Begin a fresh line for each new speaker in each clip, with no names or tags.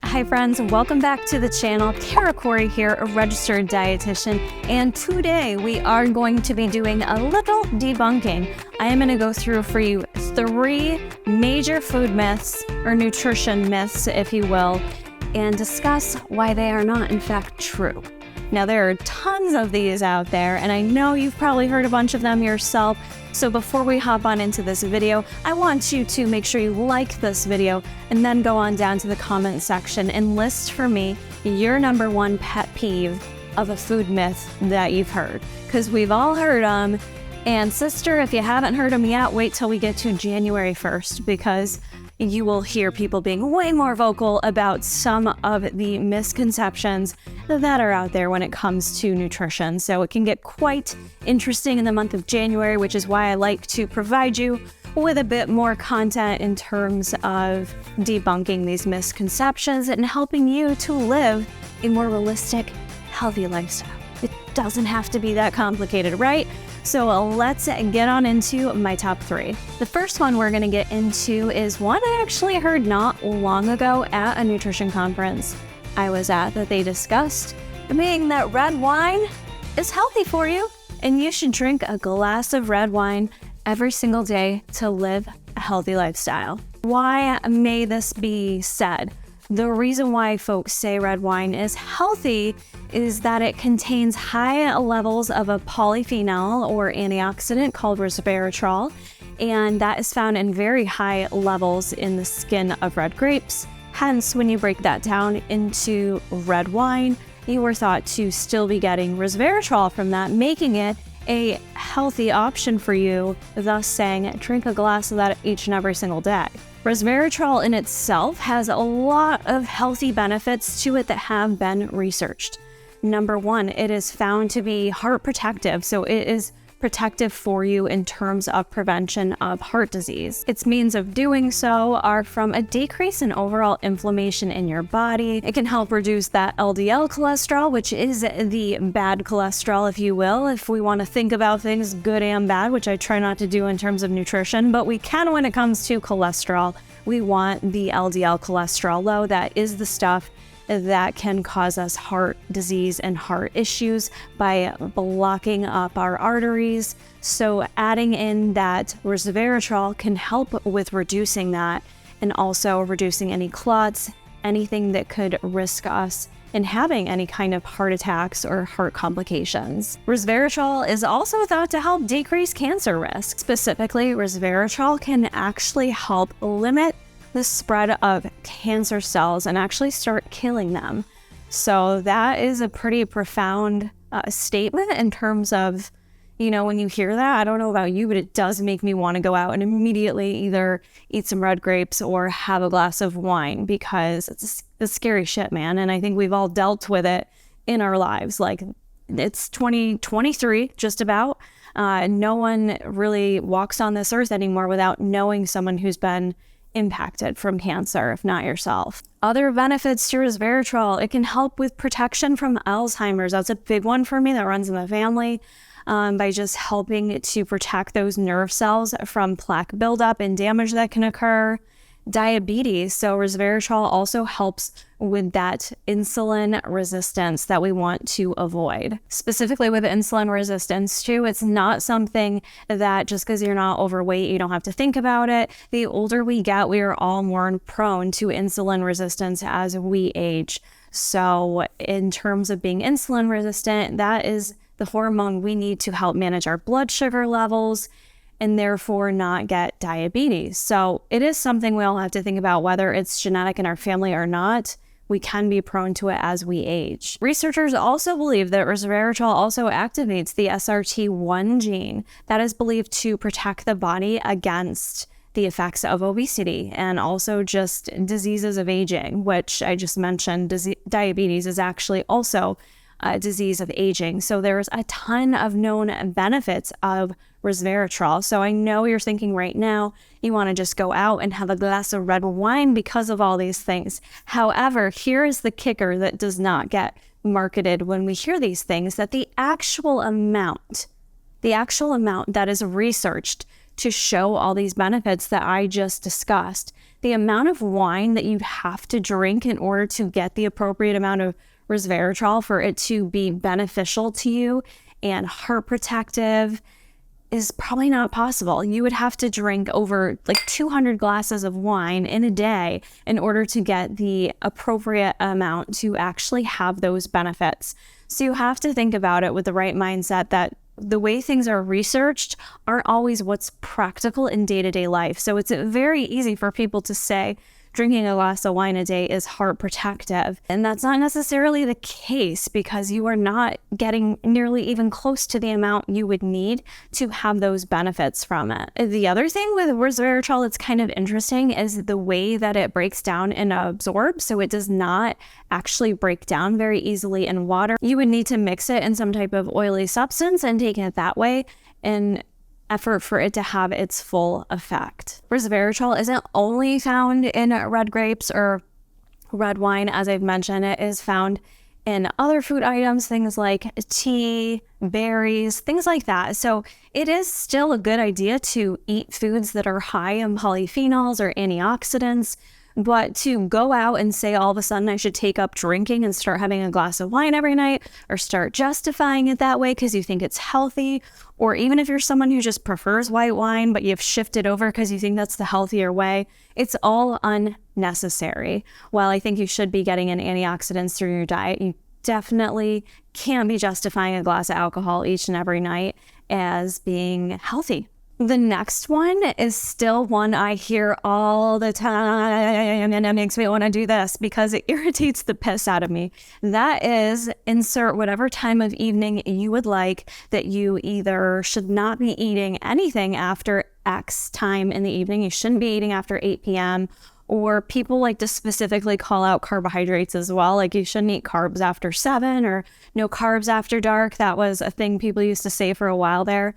Hi friends, welcome back to the channel. Kara Corey here, a registered dietitian, and today we are going to be doing a little debunking. I am going to go through for you 3 major food myths, or nutrition myths, if you will, and discuss why they are not in fact true. Now, there are tons of these out there, and I know you've probably heard a bunch of them yourself. So before we hop on into this video, I want you to make sure you like this video and then go on down to the comment section and list for me your number 1 pet peeve of a food myth that you've heard. Because we've all heard them. And sister, if you haven't heard them yet, wait till we get to January 1st, because you will hear people being way more vocal about some of the misconceptions that are out there when it comes to nutrition. So it can get quite interesting in the month of January, which is why I like to provide you with a bit more content in terms of debunking these misconceptions and helping you to live a more realistic, healthy lifestyle. It doesn't have to be that complicated, right? So let's get on into my top 3. The first one we're going to get into is one I actually heard not long ago at a nutrition conference I was at that they discussed, being that red wine is healthy for you and you should drink a glass of red wine every single day to live a healthy lifestyle. Why may this be said? The reason why folks say red wine is healthy is that it contains high levels of a polyphenol or antioxidant called resveratrol, and that is found in very high levels in the skin of red grapes. Hence, when you break that down into red wine, you were thought to still be getting resveratrol from that, making it a healthy option for you, thus saying drink a glass of that each and every single day. Resveratrol in itself has a lot of healthy benefits to it that have been researched. Number 1, it is found to be heart protective, so it is protective for you in terms of prevention of heart disease. Its means of doing so are from a decrease in overall inflammation in your body. It can help reduce that LDL cholesterol, which is the bad cholesterol, if you will, if we want to think about things good and bad, which I try not to do in terms of nutrition, but we can when it comes to cholesterol. We want the LDL cholesterol low. That is the stuff that can cause us heart disease and heart issues by blocking up our arteries. So adding in that resveratrol can help with reducing that and also reducing any clots, anything that could risk us in having any kind of heart attacks or heart complications. Resveratrol is also thought to help decrease cancer risk. Specifically, resveratrol can actually help limit the spread of cancer cells and actually start killing them. So that is a pretty profound statement in terms of, you know, when you hear that, I don't know about you, but it does make me want to go out and immediately either eat some red grapes or have a glass of wine, because it's scary shit, man. And I think we've all dealt with it in our lives. Like, it's 2023, just about. No one really walks on this earth anymore without knowing someone who's been impacted from cancer, if not yourself. Other benefits to resveratrol: it can help with protection from Alzheimer's. That's a big one for me that runs in the family, by just helping to protect those nerve cells from plaque buildup and damage that can occur. Diabetes, so resveratrol also helps with that insulin resistance that we want to avoid. Specifically with insulin resistance too, it's not something that just because you're not overweight, you don't have to think about it. The older we get, we are all more prone to insulin resistance as we age. So in terms of being insulin resistant, that is the hormone we need to help manage our blood sugar levels and therefore not get diabetes. So it is something we all have to think about, whether it's genetic in our family or not. We can be prone to it as we age. Researchers also believe that resveratrol also activates the SRT1 gene that is believed to protect the body against the effects of obesity and also just diseases of aging, which I just mentioned. Diabetes is actually also a disease of aging. So there's a ton of known benefits of resveratrol. So I know you're thinking right now you want to just go out and have a glass of red wine because of all these things. However, here is the kicker that does not get marketed when we hear these things, that the actual amount that is researched to show all these benefits that I just discussed, the amount of wine that you'd have to drink in order to get the appropriate amount of resveratrol for it to be beneficial to you and heart protective is probably not possible. You would have to drink over like 200 glasses of wine in a day in order to get the appropriate amount to actually have those benefits. So you have to think about it with the right mindset that the way things are researched aren't always what's practical in day-to-day life. So it's very easy for people to say drinking a glass of wine a day is heart protective. And that's not necessarily the case because you are not getting nearly even close to the amount you would need to have those benefits from it. The other thing with resveratrol that's kind of interesting is the way that it breaks down and absorbs. So it does not actually break down very easily in water. You would need to mix it in some type of oily substance and take it that way in effort for it to have its full effect. Resveratrol isn't only found in red grapes or red wine, as I've mentioned. It is found in other food items, things like tea, berries, things like that. So it is still a good idea to eat foods that are high in polyphenols or antioxidants. But to go out and say all of a sudden I should take up drinking and start having a glass of wine every night or start justifying it that way because you think it's healthy, or even if you're someone who just prefers white wine but you've shifted over because you think that's the healthier way, it's all unnecessary. While I think you should be getting in antioxidants through your diet, you definitely can't be justifying a glass of alcohol each and every night as being healthy. The next one is still one I hear all the time, and it makes me want to do this because it irritates the piss out of me. That is, insert whatever time of evening you would like that you either should not be eating anything after X time in the evening. You shouldn't be eating after 8 p.m. Or people like to specifically call out carbohydrates as well. Like you shouldn't eat carbs after 7 or no carbs after dark. That was a thing people used to say for a while there.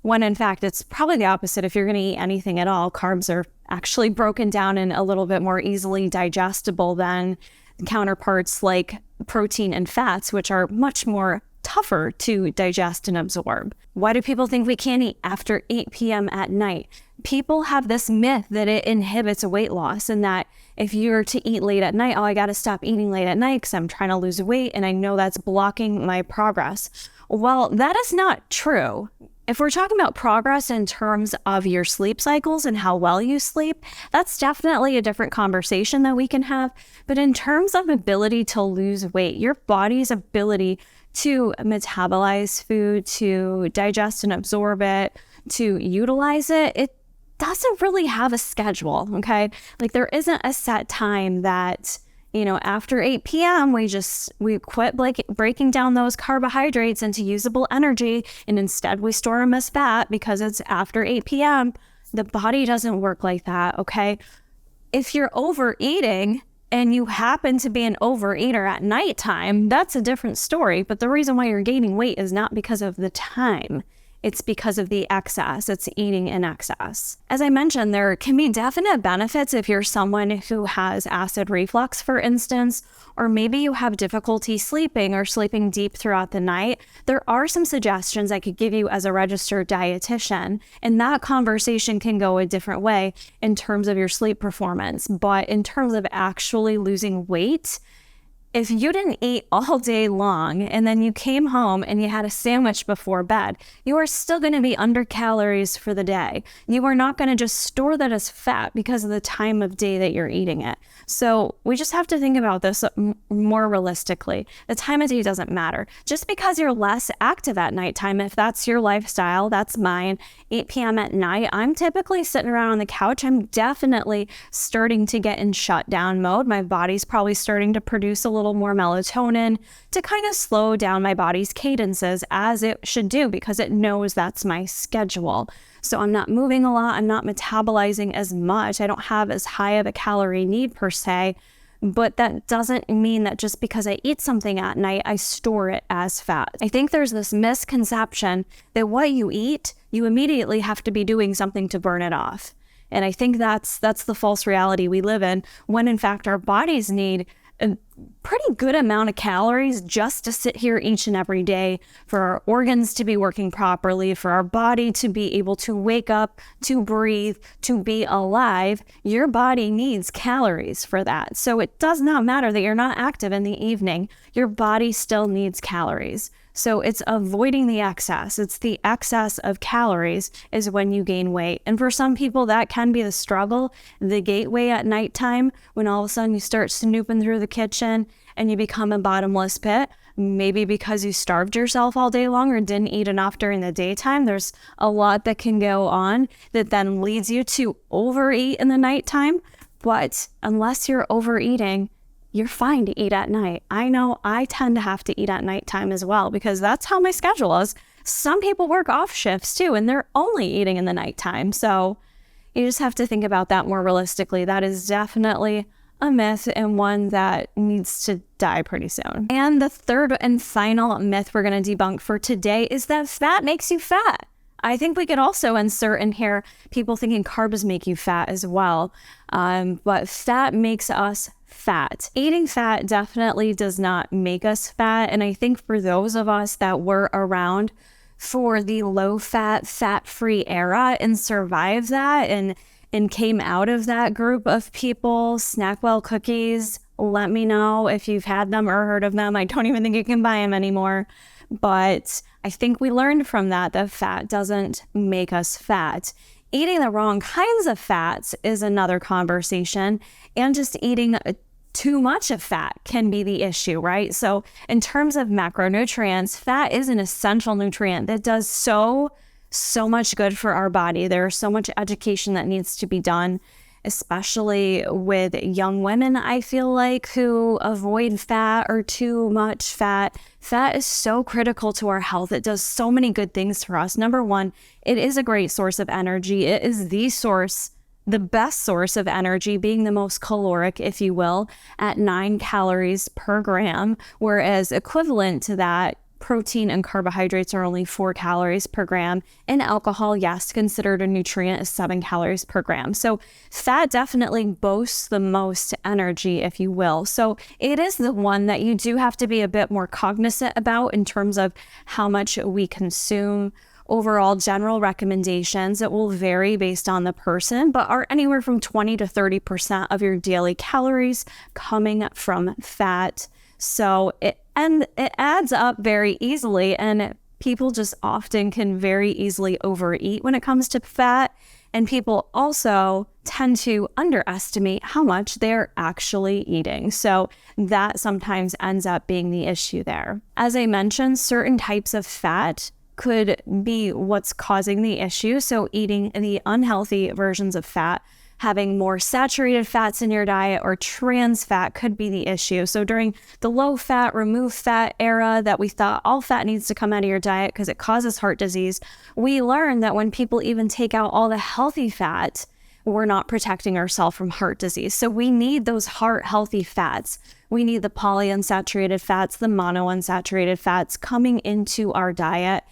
When in fact, it's probably the opposite. If you're going to eat anything at all, carbs are actually broken down and a little bit more easily digestible than counterparts like protein and fats, which are much more tougher to digest and absorb. Why do people think we can't eat after 8 p.m. at night? People have this myth that it inhibits weight loss and that if you're to eat late at night, oh, I got to stop eating late at night because I'm trying to lose weight and I know that's blocking my progress. Well, that is not true. If we're talking about progress in terms of your sleep cycles and how well you sleep, that's definitely a different conversation that we can have. But in terms of ability to lose weight, your body's ability to metabolize food, to digest and absorb it, to utilize it, it doesn't really have a schedule, okay? Like there isn't a set time that, after 8 p.m., we quit breaking down those carbohydrates into usable energy, and instead we store them as fat because it's after 8 p.m. The body doesn't work like that, okay? If you're overeating and you happen to be an overeater at nighttime, that's a different story. But the reason why you're gaining weight is not because of the time. It's because of the excess. It's eating in excess. As I mentioned, there can be definite benefits if you're someone who has acid reflux, for instance, or maybe you have difficulty sleeping or sleeping deep throughout the night. There are some suggestions I could give you as a registered dietitian, and that conversation can go a different way in terms of your sleep performance. But in terms of actually losing weight, if you didn't eat all day long and then you came home and you had a sandwich before bed, you are still going to be under calories for the day. You are not going to just store that as fat because of the time of day that you're eating it. So we just have to think about this more realistically. The time of day doesn't matter. Just because you're less active at nighttime, if that's your lifestyle, that's mine, 8 p.m. at night, I'm typically sitting around on the couch. I'm definitely starting to get in shutdown mode. My body's probably starting to produce a little more melatonin to kind of slow down my body's cadences, as it should do because it knows that's my schedule. So I'm not moving a lot. I'm not metabolizing as much. I don't have as high of a calorie need per se, but that doesn't mean that just because I eat something at night, I store it as fat. I think there's this misconception that what you eat, you immediately have to be doing something to burn it off. And I think that's the false reality we live in, when in fact our bodies need pretty good amount of calories just to sit here each and every day, for our organs to be working properly, for our body to be able to wake up, to breathe, to be alive. Your body needs calories for that. So it does not matter that you're not active in the evening. Your body still needs calories. So it's avoiding the excess. It's the excess of calories is when you gain weight. And for some people, that can be the struggle, the gateway at nighttime, when all of a sudden you start snooping through the kitchen and you become a bottomless pit. Maybe because you starved yourself all day long or didn't eat enough during the daytime. There's a lot that can go on that then leads you to overeat in the nighttime. But unless you're overeating, you're fine to eat at night. I know I tend to have to eat at nighttime as well because that's how my schedule is. Some people work off shifts too, and they're only eating in the nighttime. So you just have to think about that more realistically. That is definitely a myth, and one that needs to die pretty soon. And the third and final myth we're going to debunk for today is that fat makes you fat. I think we could also insert in here people thinking carbs make you fat as well. But fat makes us fat. Eating fat definitely does not make us fat. And I think for those of us that were around for the low-fat, fat-free era and survived that and came out of that group of people, Snackwell cookies, let me know if you've had them or heard of them. I don't even think you can buy them anymore. But I think we learned from that fat doesn't make us fat. Eating the wrong kinds of fats is another conversation, and just eating too much of fat can be the issue, right? So in terms of macronutrients, fat is an essential nutrient that does so much good for our body. There's so much education that needs to be done, especially with young women, I feel like, who avoid fat or too much fat. Fat is so critical to our health. It does so many good things for us. Number one, it is a great source of energy. It is the best source of energy, being the most caloric, if you will, at 9 calories per gram, whereas equivalent to that, protein and carbohydrates are only 4 calories per gram. And alcohol, yes, considered a nutrient, is 7 calories per gram. So fat definitely boasts the most energy, if you will. So it is the one that you do have to be a bit more cognizant about in terms of how much we consume. Overall general recommendations, it will vary based on the person, but are anywhere from 20 to 30% of your daily calories coming from fat. So it adds up very easily, and people just often can very easily overeat when it comes to fat. And people also tend to underestimate how much they're actually eating. So that sometimes ends up being the issue there. As I mentioned, certain types of fat could be what's causing the issue. So eating the unhealthy versions of fat, having more saturated fats in your diet, or trans fat could be the issue. So during the low fat, remove fat era that we thought all fat needs to come out of your diet because it causes heart disease, we learned that when people even take out all the healthy fat, we're not protecting ourselves from heart disease. So we need those heart healthy fats. We need the polyunsaturated fats, the monounsaturated fats coming into our diet.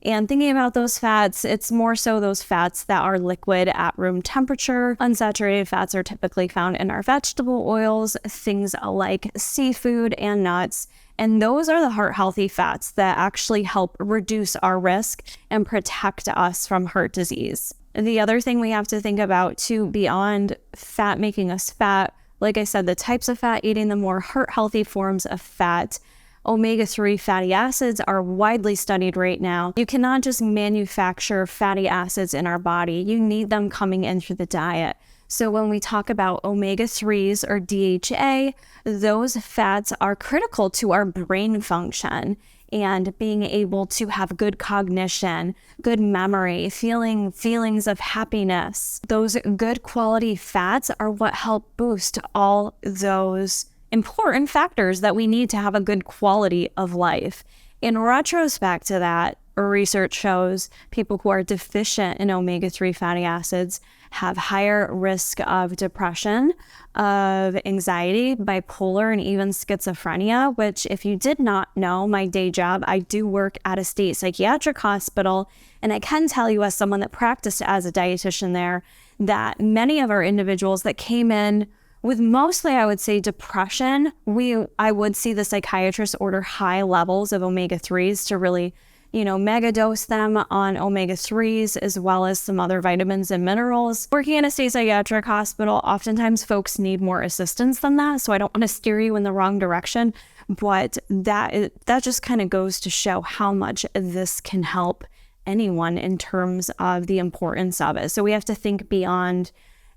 And thinking about those fats, it's more so those fats that are liquid at room temperature. Unsaturated fats are typically found in our vegetable oils, things like seafood and nuts. And those are the heart healthy fats that actually help reduce our risk and protect us from heart disease. The other thing we have to think about too, beyond fat making us fat, like I said, the types of fat, eating the more heart healthy forms of fat. Omega-3 fatty acids are widely studied right now. You cannot just manufacture fatty acids in our body. You need them coming in through the diet. So when we talk about omega-3s or DHA, those fats are critical to our brain function and being able to have good cognition, good memory, feelings of happiness. Those good quality fats are what help boost all those important factors that we need to have a good quality of life. In retrospect to that, research shows people who are deficient in omega-3 fatty acids have higher risk of depression, of anxiety, bipolar, and even schizophrenia, which, if you did not know, my day job, I do work at a state psychiatric hospital, and I can tell you as someone that practiced as a dietitian there, that many of our individuals that came in With mostly, I would say, depression, I would see the psychiatrist order high levels of omega-3s to really, mega dose them on omega-3s as well as some other vitamins and minerals. Working in a state psychiatric hospital, oftentimes folks need more assistance than that, so I don't want to steer you in the wrong direction, but that just kind of goes to show how much this can help anyone in terms of the importance of it. So we have to think beyond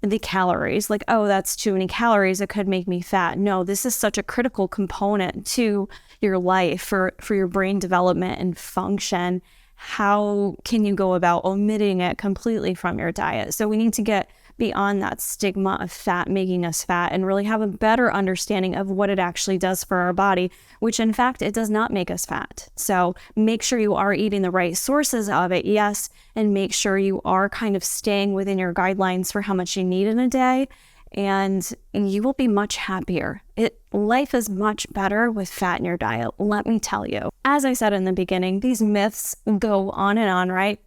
the calories, like, oh, that's too many calories, it could make me fat. No, this is such a critical component to your life for your brain development and function. How can you go about omitting it completely from your diet? So we need to get beyond that stigma of fat making us fat and really have a better understanding of what it actually does for our body, which in fact, it does not make us fat. So make sure you are eating the right sources of it, yes, and make sure you are kind of staying within your guidelines for how much you need in a day, and you will be much happier. Life is much better with fat in your diet, let me tell you. As I said in the beginning, these myths go on and on, right?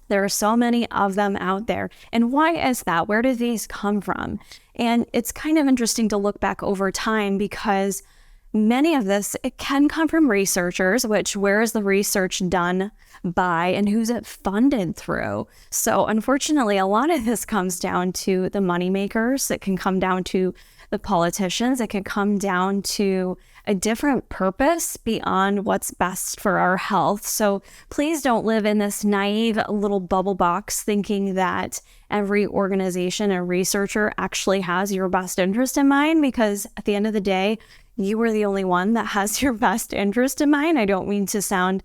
There are so many of them out there. And why is that? Where do these come from? And it's kind of interesting to look back over time because many of this, it can come from researchers, which where is the research done by and who's it funded through? So unfortunately, a lot of this comes down to the moneymakers. It can come down to the politicians. It can come down to a different purpose beyond what's best for our health. So please don't live in this naive little bubble box thinking that every organization and researcher actually has your best interest in mind, because at the end of the day, you are the only one that has your best interest in mind. I don't mean to sound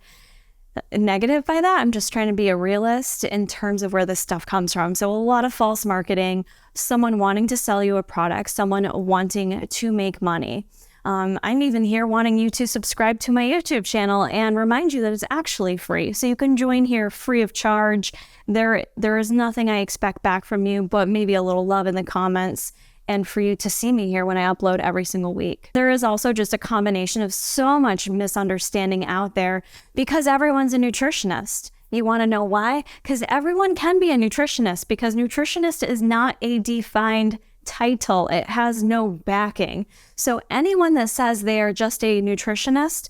negative by that. I'm just trying to be a realist in terms of where this stuff comes from. So a lot of false marketing, someone wanting to sell you a product, someone wanting to make money. I'm even here wanting you to subscribe to my YouTube channel and remind you that it's actually free. So you can join here free of charge. There is nothing I expect back from you, but maybe a little love in the comments and for you to see me here when I upload every single week. There is also just a combination of so much misunderstanding out there because everyone's a nutritionist. You want to know why? Because everyone can be a nutritionist, because nutritionist is not a defined title. It has no backing. So anyone that says they are just a nutritionist,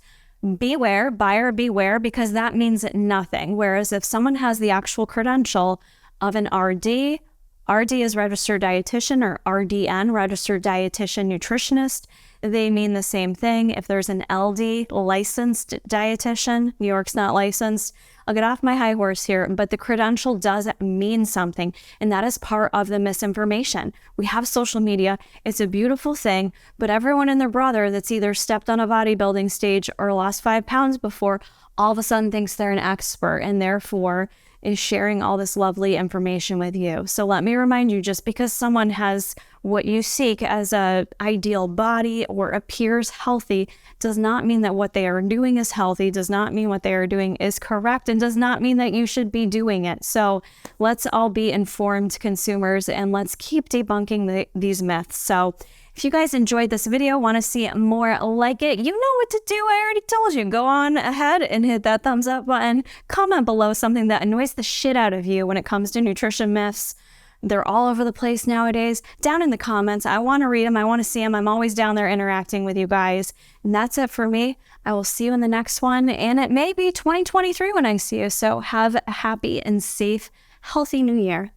beware, buyer beware, because that means nothing. Whereas if someone has the actual credential of an RD is registered dietitian, or RDN, registered dietitian nutritionist, they mean the same thing. If there's an LD, licensed dietitian, New York's not licensed. I'll get off my high horse here, but the credential does mean something, and that is part of the misinformation. We have social media. It's a beautiful thing, but everyone and their brother that's either stepped on a bodybuilding stage or lost 5 pounds before all of a sudden thinks they're an expert and therefore is sharing all this lovely information with you. So let me remind you, just because someone has what you seek as a ideal body or appears healthy does not mean that what they are doing is healthy, does not mean what they are doing is correct, and does not mean that you should be doing it. So let's all be informed consumers and let's keep debunking these myths. So if you guys enjoyed this video, want to see more like it, you know what to do. I already told you. Go on ahead and hit that thumbs up button. Comment below something that annoys the shit out of you when it comes to nutrition myths. They're all over the place nowadays. Down in the comments, I want to read them. I want to see them. I'm always down there interacting with you guys. And that's it for me. I will see you in the next one. And it may be 2023 when I see you. So have a happy and safe, healthy new year.